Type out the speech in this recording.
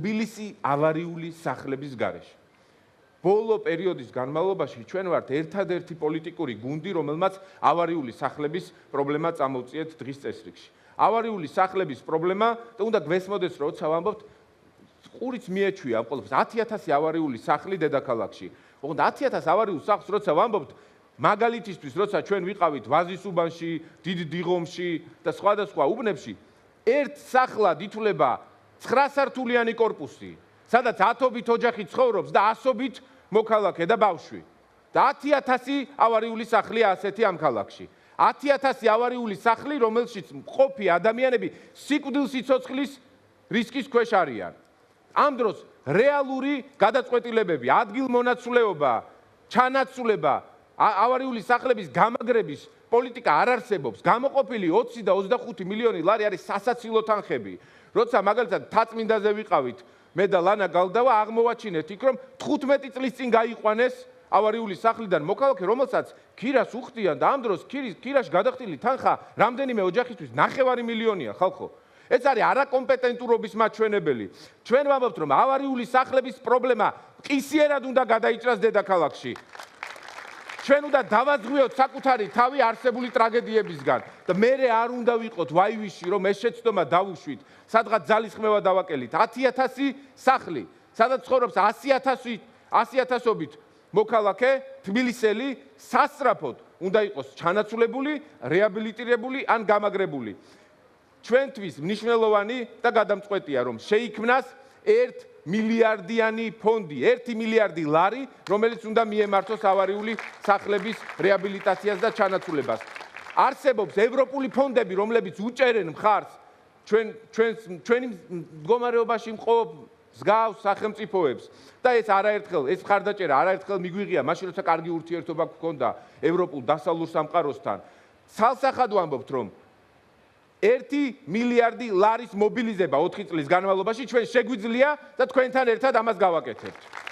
თბილისი ავარიული სახლების გარეშე. ბოლო პერიოდის განმავლობაში ჩვენ ვართ ერთადერთი პოლიტიკური გუნდი, რომელმაც ავარიული სახლების პრობლემა წამოუწიეთ დღის წესრიგში. ავარიული სახლების პრობლემა და უნდა გვესმოდეს, როცა ვამბობთ, ყურიც მიეჩვია ამ ყველაფერს 10,000 ავარიული სახლი დედაქალაქში. ოღონდ 10,000 ავარიულ სახლს როცა ვამბობთ, მაგალითისთვის, როცა ჩვენ ვიყავით ვაზისუბანში, დიდ დიღომში და სხვადასხვა უბნებში, ერთ სახლად ითვლება 9 სართულიანი კორპუსი, სადაც 10-ობით ოჯახი ცხოვრობს და 100-ობით მოქალაქე და ბავშვი. და 10,000 ავარიული სახლია ასეთი ამ ქალაქში. 10,000 ავარიული სახლი, რომელშიც მყოფი ადამიანები სიკვდილსიცოცხლის რისკის ქვეშ არიან. ამ დროს რეალური გადაწყვეტილებები, ადგილმონაცვლეობა, ჩანაცვლება, ავარიული სახლების გამაგრების პოლიტიკა არ არსებობს. გამოყოფილი 20 და 25 მილიონი ლარი არის სასაცილო თანხები. როცა მაგალითად თაწმინდაზე ვიყავით, მე და ლანა გალდავა, აღმოვაჩინეთ იქ, რომ 15 წლის წინ გაიყვანეს ავარიული სახლიდან მოქალაქე, რომელსაც ქირას უხდიან და ამ დროს ქირაში გადახდილი თანხა რამდენიმე ოჯახისთვის 9 მილიონია, ხალხო. ეს არის არაკომპეტენტურობის მაჩვენებელი. ჩვენ ვამბობთ, რომ ავარიული სახლების პრობლემა ყისიერად უნდა გადაიჭრას დედაქალაქში. ჩვენ უნდა დავაძღვიოთ საკუთარი თავი არსებული ტრაგედიებისგან და მე არ უნდა ვიყოთ ვაივიში, რომ ეს შეცდომა დავუშვით, სადღაც ძალისხმევა დავაკელით. 10,000 სახლი, სადაც ცხოვრობს 100,000-ობით მოქალაქე, თბილისელი, სასწრაფოდ უნდა იყოს ჩანაცვლებული, რეაბილიტირებული ან გამაგრებული. ჩვენთვის მნიშვნელოვანი და გადამწყვეტია, რომ შეიქმნას 1 მილიარდიანი ფონდი, 1 მილიარდი ლარი, რომელიც უნდა მიემართოს ავარიული სახლების რეაბილიტაციას და ჩანაცვლებას. არსებობს ევროპული ფონდები, რომლებიც უჭერენ მხარს ჩვენი მდგომარეობაში მყოფ მსგავს სახელმწიფოებს და ეს არაერთხელ, ეს მხარდაჭერა არაერთხელ მიგვიღია, მაშინ როცა კარგი ურთიერთობა გქონდა ევროპულ დასავლურ სამყაროსთან. ცალსახად ვამბობთ, რომ 1 მილიარდი ლარის მობილიზება 4 წლის განმავლობაში ჩვენ შეგვიძლია და თქვენთან ერთად ამას გავაკეთებთ.